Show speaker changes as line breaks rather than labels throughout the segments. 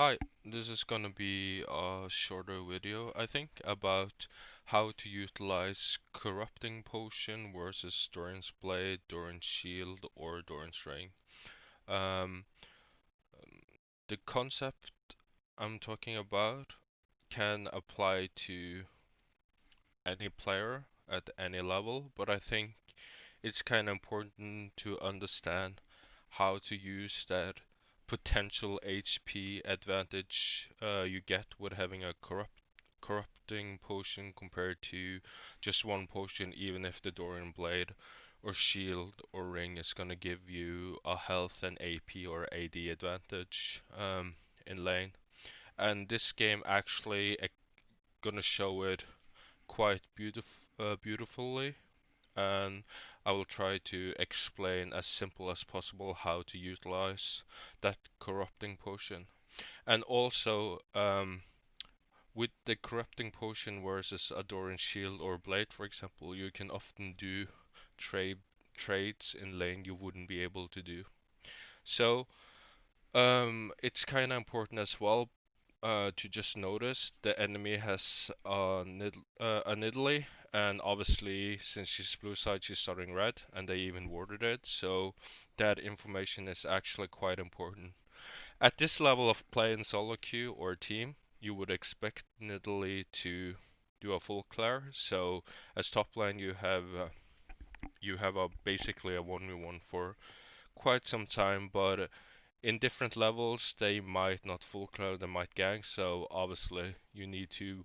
Hi, this is gonna be a shorter video, I think, about how to utilize Corrupting Potion versus Doran's Blade, Doran's Shield, or Doran's Ring. Um, the concept I'm talking about can apply to any player at any level, but I think it's kind of important to understand how to use that potential HP advantage you get with having a corrupting potion compared to just one potion, even if the Dorian Blade or Shield or Ring is gonna give you a health and AP or AD advantage in lane. And this game actually gonna show it quite beautifully, and I will try to explain as simple as possible how to utilize that corrupting potion. And also, with the corrupting potion versus a Doran shield or blade, for example, you can often do trade trades in lane you wouldn't be able to do. So, it's kind of important as well to just notice the enemy has a Nidalee, and obviously since she's blue side, she's starting red, and they even warded it, so that information is actually quite important. At this level of play in solo queue or team, you would expect Nidalee to do a full clear, so as top lane you have a basically a 1v1 for quite some time, but in different levels they might not full clear, they might gank, so obviously you need to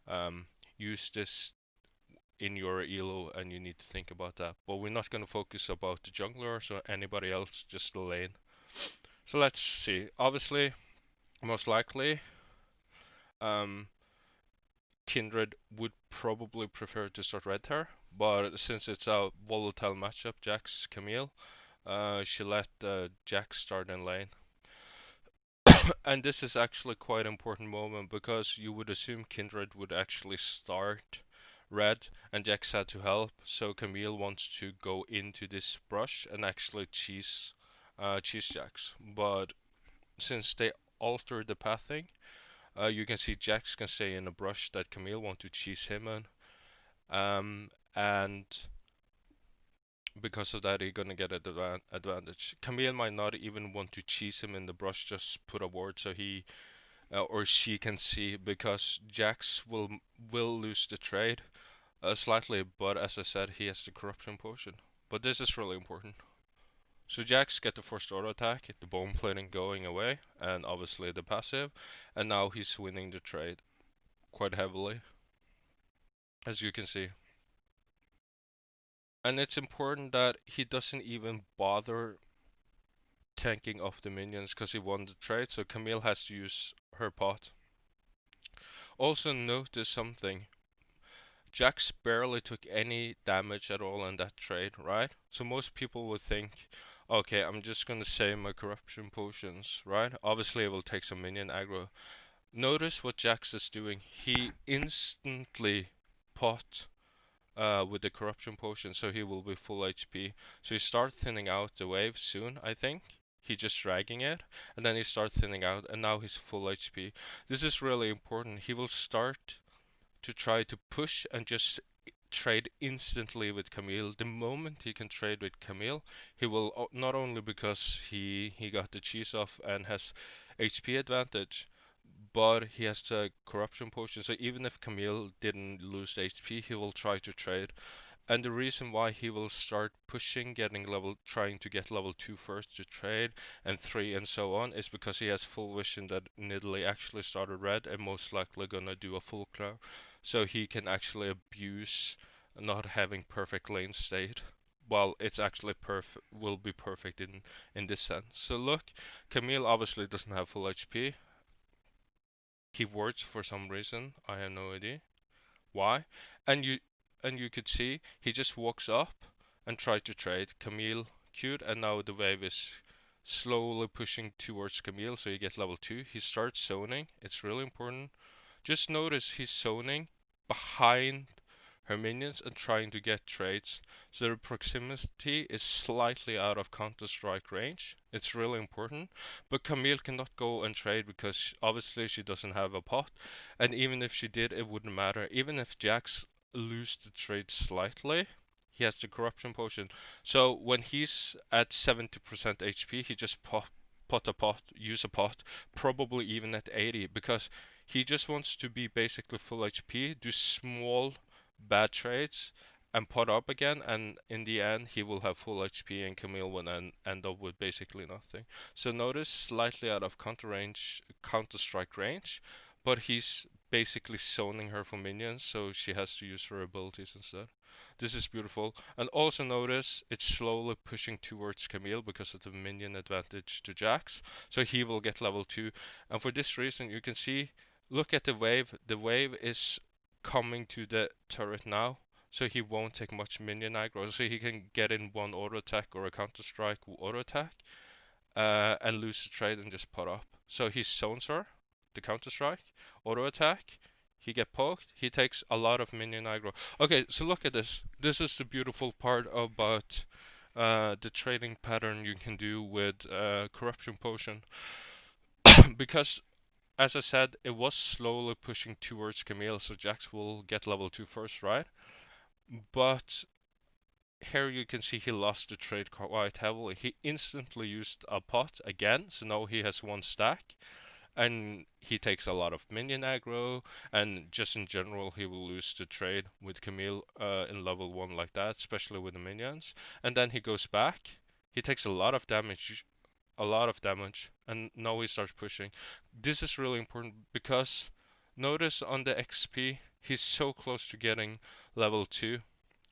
um, use this in your elo and you need to think about that. But we're not going to focus about the junglers or anybody else, just the lane. So let's see. Obviously, most likely, um, Kindred would probably prefer to start red here, but since it's a volatile matchup, Jax Camille, she let Jax start in lane. And this is actually quite an important moment because you would assume Kindred would actually start red and Jax had to help, so Camille wants to go into this brush and actually cheese Jax. But since they altered the pathing, you can see Jax can stay in a brush that Camille want to cheese him in. And because of that, he's gonna get an advantage. Camille might not even want to cheese him in the brush, just put a ward so he or she can see, because Jax will lose the trade slightly, but as I said, he has the corruption potion. But this is really important. So Jax get the first auto attack, the bone plating going away, and obviously the passive, and now he's winning the trade quite heavily, as you can see. And it's important that he doesn't even bother tanking off the minions because he won the trade, so Camille has to use her pot. Also notice something. Jax barely took any damage at all in that trade, right? So most people would think, okay, I'm just gonna save my corruption potions, right? Obviously, it will take some minion aggro. Notice what Jax is doing. He instantly pot with the corruption potion, so he will be full HP. So he start thinning out the wave soon, I think. He just dragging it, and then he start thinning out, and now he's full HP. This is really important. He will start to try to push and just trade instantly with Camille. The moment he can trade with Camille, he will not only because he got the cheese off and has HP advantage, but he has the corruption potion. So even if Camille didn't lose the HP, he will try to trade. And the reason why he will start pushing, trying to get level 2 first to trade, and 3 and so on, is because he has full vision that Nidalee actually started red and most likely gonna do a full clear. So he can actually abuse not having perfect lane state. Well, it's actually will be perfect in this sense. So look, Camille obviously doesn't have full HP. He wards for some reason, I have no idea why. And you could see he just walks up and tried to trade. Camille queued, and now the wave is slowly pushing towards Camille, so you get level 2. He starts zoning. It's really important. Just notice he's zoning behind her minions and trying to get trades. So the proximity is slightly out of counter-strike range. It's really important. But Camille cannot go and trade because obviously she doesn't have a pot. And even if she did, it wouldn't matter. Even if Jax lose the trade slightly, he has the corruption potion. So when he's at 70% HP, he just pot a pot, use a pot, probably even at 80, because he just wants to be basically full HP, do small bad trades, and pot up again, and in the end he will have full HP and Camille will end up with basically nothing. So notice slightly out of counter strike range, but he's basically zoning her for minions, so she has to use her abilities instead. This is beautiful. And also notice it's slowly pushing towards Camille because of the minion advantage to Jax. So he will get level 2. And for this reason you can see, look at the wave. The wave is coming to the turret now. So he won't take much minion aggro. So he can get in one auto attack or a counter strike auto attack and lose the trade and just pot up. So he zones her, the counter strike, auto attack. He get poked. He takes a lot of minion aggro. Okay, so look at this. This is the beautiful part about the trading pattern you can do with corruption potion. Because as I said, it was slowly pushing towards Camille, so Jax will get level 2 first, right? But here you can see he lost the trade quite heavily. He instantly used a pot again, so now he has one stack. And he takes a lot of minion aggro, and just in general he will lose the trade with Camille in level 1 like that, especially with the minions. And then he goes back, he takes a lot of damage, and now he starts pushing. This is really important because notice on the XP he's so close to getting level 2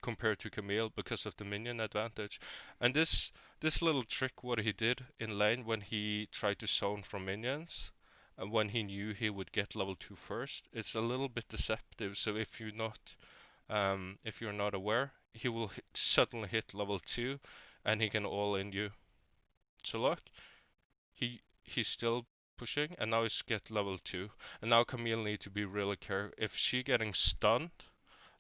compared to Camille because of the minion advantage. And this little trick what he did in lane when he tried to zone from minions and when he knew he would get level 2 first, it's a little bit deceptive. So if you're not aware, he will suddenly hit level 2 and he can all in you. So look, he's still pushing and now he's get level 2. And now Camille need to be really careful. If she getting stunned,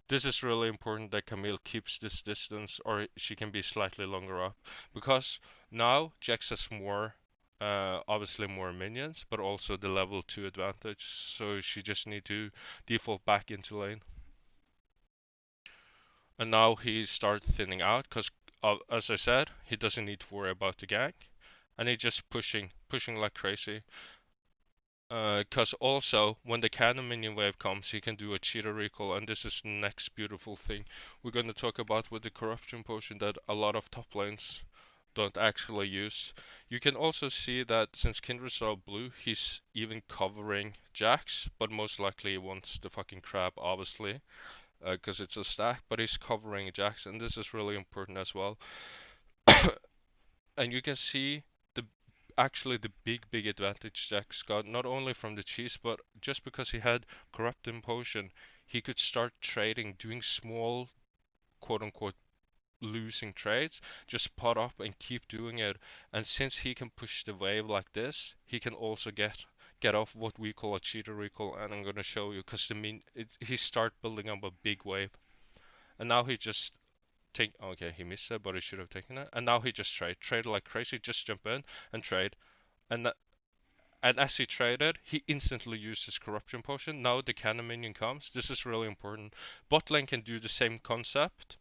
this is really important that Camille keeps this distance, or she can be slightly longer up. Because now Jax has more, obviously more minions, but also the level 2 advantage. So she just need to default back into lane. And now he starts thinning out, because as I said, he doesn't need to worry about the gank. And he's just pushing like crazy. Because also, when the cannon minion wave comes, he can do a cheetah recall, and this is the next beautiful thing we're going to talk about with the corruption potion that a lot of top lanes don't actually use. You can also see that since Kindred's are blue, he's even covering Jax, but most likely he wants the fucking crab, obviously, because it's a stack, but he's covering Jax, and this is really important as well. And you can see the actually the big advantage Jax got, not only from the cheese, but just because he had corrupting potion, he could start trading, doing small quote unquote losing trades, just pot up and keep doing it. And since he can push the wave like this, he can also get off what we call a cheater recall, and I'm gonna show you because he start building up a big wave, and now he just okay, he missed it, but he should have taken it. And now he just trade like crazy, just jump in and trade. And and as he traded, he instantly used his corruption potion. Now the cannon minion comes. This is really important. Bot lane can do the same concept,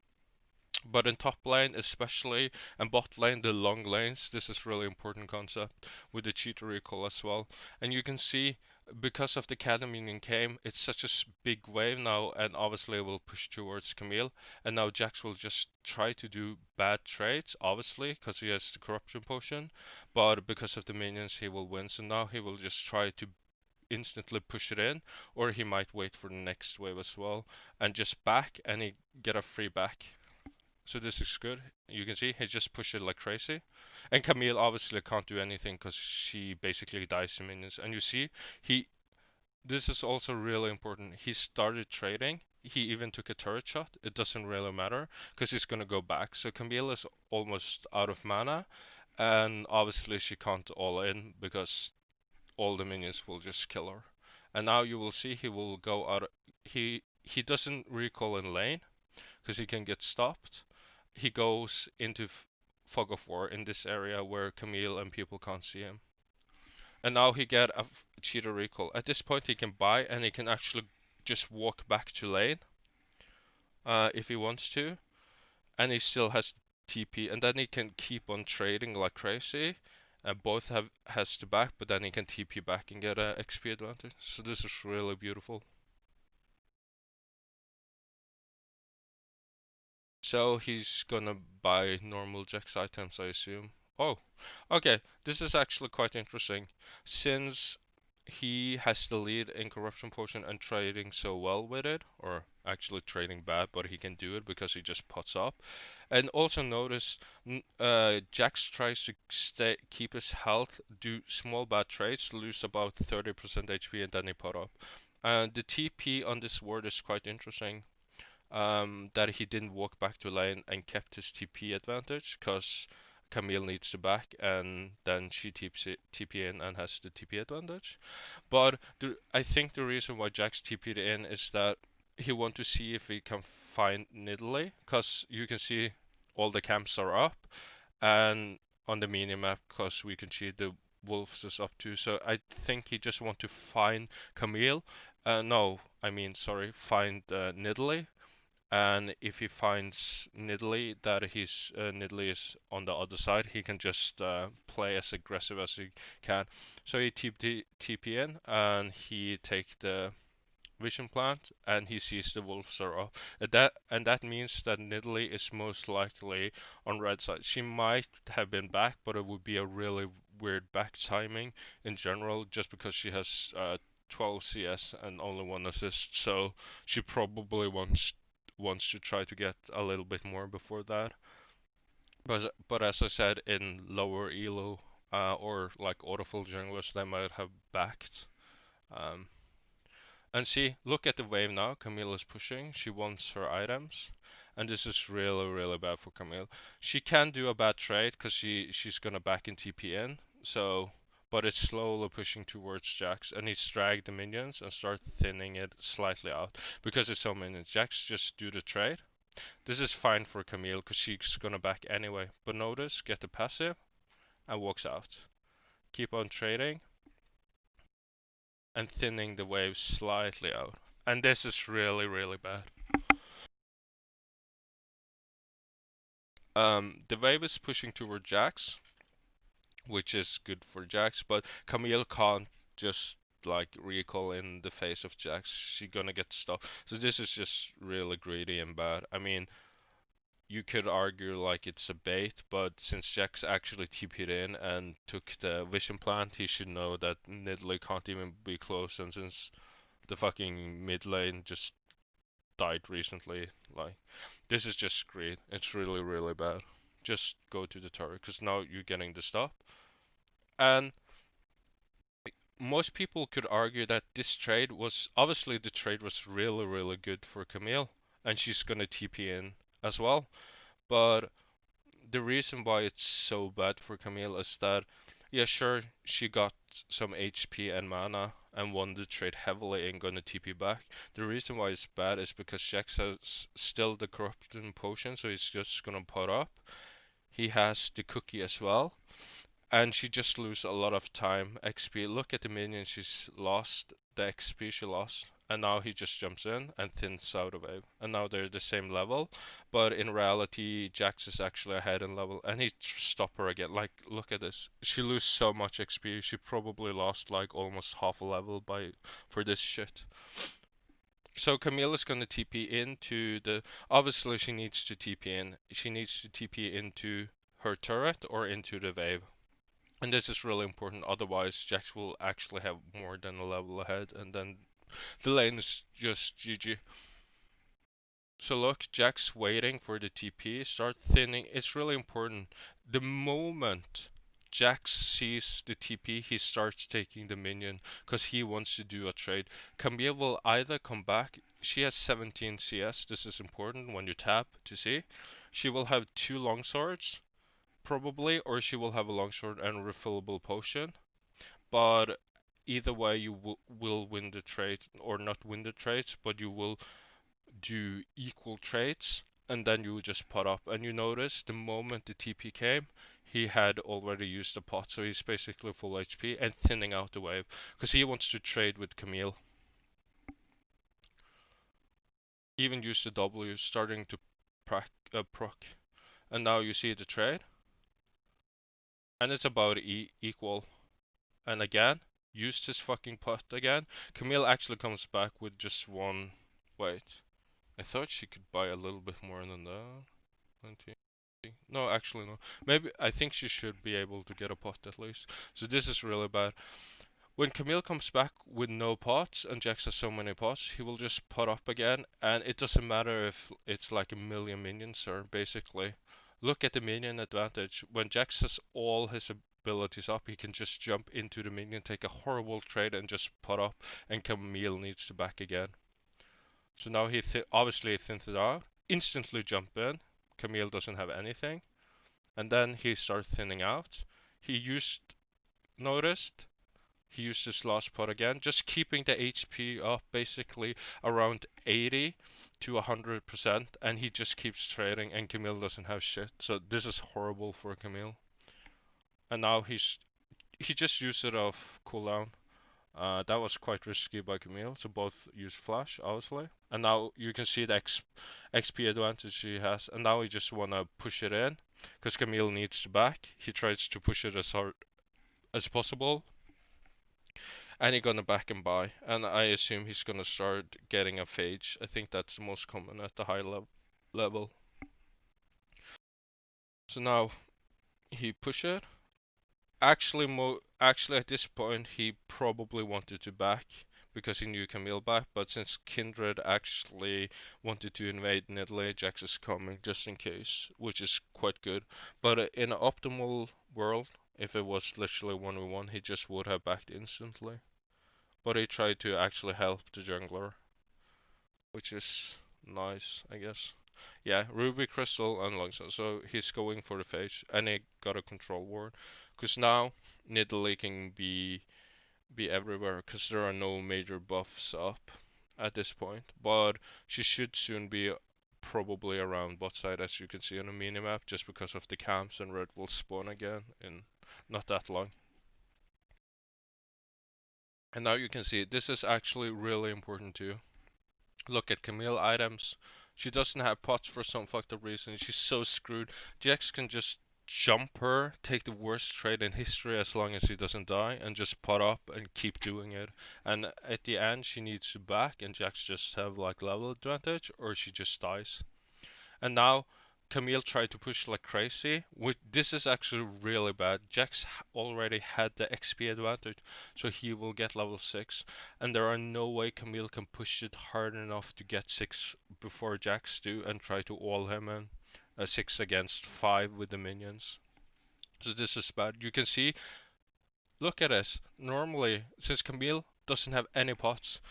but in top lane especially, and bot lane, the long lanes, this is really important concept with the cheater recall as well. And you can see, because of the cannon minion came, it's such a big wave now, and obviously it will push towards Camille. And now Jax will just try to do bad trades, obviously, because he has the corruption potion, but because of the minions he will win. So now he will just try to instantly push it in, or he might wait for the next wave as well and just back, and he get a free back. So this is good. You can see he just pushed it like crazy. And Camille obviously can't do anything because she basically dies to minions. And you see, he this is also really important. He started trading. He even took a turret shot. It doesn't really matter because he's gonna go back. So Camille is almost out of mana, and obviously she can't all in because all the minions will just kill her. And now you will see he will go out. he doesn't recall in lane because he can get stopped. He goes into fog of war in this area where Camille and people can't see him. And now he get a cheater recall. At this point he can buy and he can actually just walk back to lane if he wants to, and he still has TP, and then he can keep on trading like crazy. Both have has to back, but then he can TP back and get a XP advantage. So this is really beautiful. So he's gonna buy normal Jax items, I assume. Oh, okay. This is actually quite interesting. Since he has the lead in corruption potion and trading so well with it, or actually trading bad, but he can do it because he just pots up. And also notice, Jax tries to keep his health, do small bad trades, lose about 30% HP, and then he pot up. And the TP on this ward is quite interesting, that he didn't walk back to lane and kept his TP advantage because Camille needs to back and then she TP in and has the TP advantage. But I think the reason why Jax TP'd in is that he want to see if he can find Nidalee, because you can see all the camps are up, and on the minimap because we can see the wolves is up too. So I think he just want to find Camille. No, I mean sorry, find Nidalee, and if he finds Nidalee, that his Nidalee is on the other side, he can just play as aggressive as he can. So he TP in and he take the vision plant and he sees the wolves are up. And that means that Nidalee is most likely on red side. She might have been back, but it would be a really weird back timing in general, just because she has 12 CS and only one assist. So she probably wants to try to get a little bit more before that. But as I said, in lower elo or like autofill junglers, they might have backed. Um, and see, look at the wave now. Camille is pushing. She wants her items. And this is really, really bad for Camille. She can do a bad trade because she's gonna back in TP in. So, but it's slowly pushing towards Jax, and he's dragged the minions and start thinning it slightly out because it's so many. Jax just do the trade. This is fine for Camille because she's gonna back anyway. But notice, get the passive and walks out. Keep on trading and thinning the waves slightly out. And this is really, really bad. The wave is pushing toward Jax, which is good for Jax, but Camille can't just like recall in the face of Jax. She's gonna get stuck. So this is just really greedy and bad. I mean, you could argue like it's a bait, but since Jax actually TP'd in and took the vision plant, he should know that Nidalee can't even be close, and since the fucking mid lane just died recently, like, this is just greed. It's really, really bad. Just go to the turret, because now you're getting the stop. And most people could argue that this trade was, obviously the trade was really, really good for Camille, and she's gonna TP in as well. But the reason why it's so bad for Camille is that, yeah, sure, she got some HP and mana and won the trade heavily and gonna TP back. The reason why it's bad is because Jax has still the corruption potion, so he's just gonna put up. He has the cookie as well, and she just lose a lot of time XP. Look at the minions she's lost, the XP she lost, and now he just jumps in and thins out of it. And now they're the same level, but in reality, Jax is actually ahead in level, and he stop her again. Like, look at this. She lose so much XP. She probably lost like almost half a level by for this shit. So Camille is gonna TP into the. Obviously, she needs to TP in. She needs to TP into her turret or into the wave. And this is really important, otherwise Jax will actually have more than a level ahead, and then the lane is just GG. So look, Jax waiting for the TP, start thinning. It's really important. The moment Jax sees the TP, he starts taking the minion, because he wants to do a trade. Camille will either come back, she has 17 CS, this is important when you tap to see. She will have 2 longswords, probably, or she will have a longsword and a refillable potion. But either way, you will win the trade, or not win the trades, but you will do equal trades, and then you would just pot up. And you notice the moment the TP came, he had already used the pot, so he's basically full HP and thinning out the wave because he wants to trade with Camille. Even used the W, starting to proc, and now you see the trade, and it's about equal. And again, used his fucking pot again. Camille actually comes back with just one. Wait, I thought she could buy a little bit more than that. 20. No, actually no. Maybe I think she should be able to get a pot at least. So this is really bad. When Camille comes back with no pots and Jax has so many pots, he will just pot up again, and it doesn't matter if it's like a million minions or basically. Look at the minion advantage. When Jax has all his abilities up, he can just jump into the minion, take a horrible trade and just pot up, and Camille needs to back again. So now he obviously thins it out, instantly jump in, Camille doesn't have anything, and then he starts thinning out. He noticed, he used his last pot again, just keeping the HP up basically around 80 to 100%, and he just keeps trading, and Camille doesn't have shit. So this is horrible for Camille. And now he just used it off cooldown. That was quite risky by Camille, so both use flash, obviously. And now you can see the XP advantage he has, and now he just wanna push it in, because Camille needs to back. He tries to push it as hard as possible, and he's gonna back and buy. And I assume he's gonna start getting a phage. I think that's the most common at the high level. So now he push it. Actually, at this point, he probably wanted to back because he knew Camille back. But since Kindred actually wanted to invade Nidalee, Jax is coming just in case, which is quite good. But in an optimal world, if it was literally 1v1, he just would have backed instantly. But he tried to actually help the jungler, which is nice, I guess. Yeah, Ruby, Crystal, and Longshot. So he's going for the phase, and he got a control ward. Because now Nidalee can be everywhere, because there are no major buffs up at this point. But she should soon be probably around bot side, as you can see on the minimap, just because of the camps, and red will spawn again in not that long. And now you can see this is actually really important too. Look at Camille items. She doesn't have pots for some fucked up reason. She's so screwed. Jax can just jump her, take the worst trade in history as long as he doesn't die, and just pot up and keep doing it. And at the end, she needs to back, and Jax just have like level advantage, or she just dies. And now Camille tried to push like crazy. This is actually really bad. Jax already had the XP advantage, so he will get level 6. And there are no way Camille can push it hard enough to get 6 before Jax do and try to all him in. 6 against 5 with the minions. So this is bad. You can see, look at this. Normally, since Camille doesn't have any pots,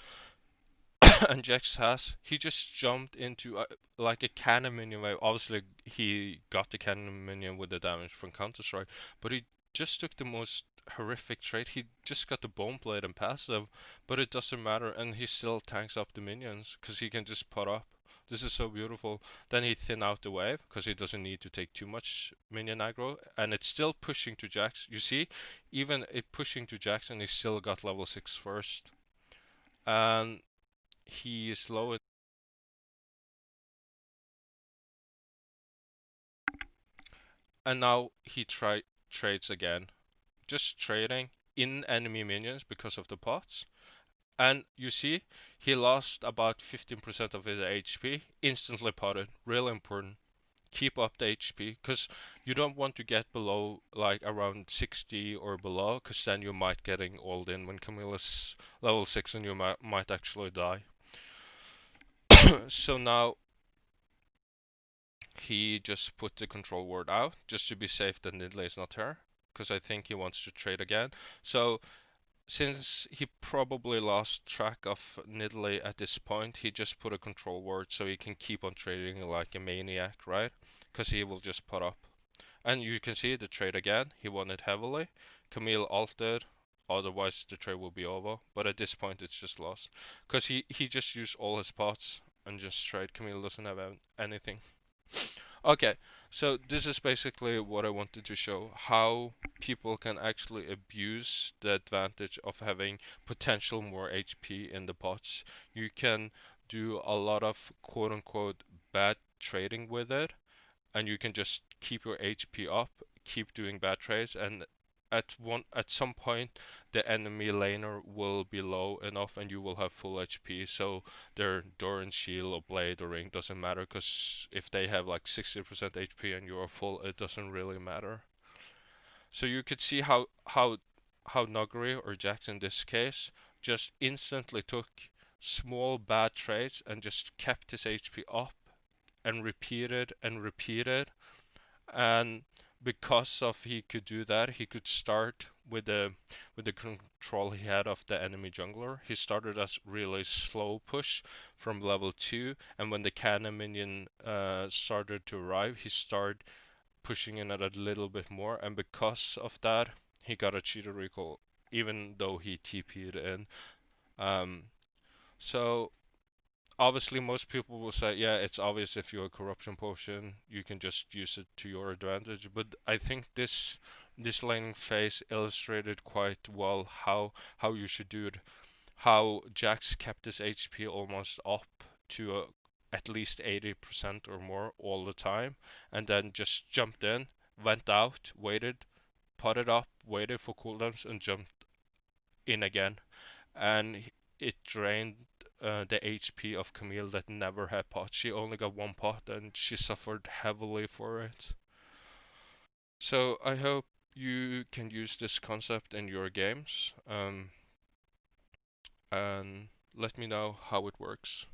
and Jax has, he just jumped into like a cannon minion wave. Obviously, he got the cannon minion with the damage from Counter Strike, but he just took the most horrific trait. He just got the bone blade and passive, but it doesn't matter, and he still tanks up the minions because he can just put up. This is so beautiful. Then he thin out the wave because he doesn't need to take too much minion aggro, and it's still pushing to Jax. You see, even it pushing to Jackson, he still got level 6 first. And he is low, and now he trades again, just trading in enemy minions because of the pots. And you see, he lost about 15% of his HP, instantly potted. Really important. Keep up the HP, because you don't want to get below like around 60 or below, because then you might getting old in when Camilla's level 6 and you might actually die. So now he just put the control ward out just to be safe that Nidalee is not here, because I think he wants to trade again. So since he probably lost track of Nidalee at this point, he just put a control ward so he can keep on trading like a maniac, right? Because he will just put up. And you can see the trade again. He won it heavily. Camille ulted. Otherwise the trade will be over. But at this point it's just lost. Because he just used all his pots. and just trade. Camille doesn't have anything. Okay, so this is basically what I wanted to show, how people can actually abuse the advantage of having potential more HP in the pots. You can do a lot of quote unquote bad trading with it, and you can just keep your HP up, keep doing bad trades, and at some point the enemy laner will be low enough and you will have full HP. So their Doran shield or blade or ring doesn't matter, because if they have like 60% HP and you are full, it doesn't really matter. So you could see how Nuguri or Jax in this case just instantly took small bad trades and just kept his HP up and repeated and repeated, and because of he could do that, he could start with the control he had of the enemy jungler. He started as really slow push from level 2, and when the cannon minion started to arrive, he started pushing in it a little bit more, and because of that, he got a cheater recall, even though he TP'd in. Um, so obviously most people will say, yeah, it's obvious if you're a corruption potion, you can just use it to your advantage. But I think this laning phase illustrated quite well how you should do it. How Jax kept his HP almost up to at least 80% or more all the time, and then just jumped in, went out, waited, potted up, waited for cooldowns, and jumped in again, and it drained the HP of Camille that never had pot. She only got one pot and she suffered heavily for it. So I hope you can use this concept in your games, and let me know how it works.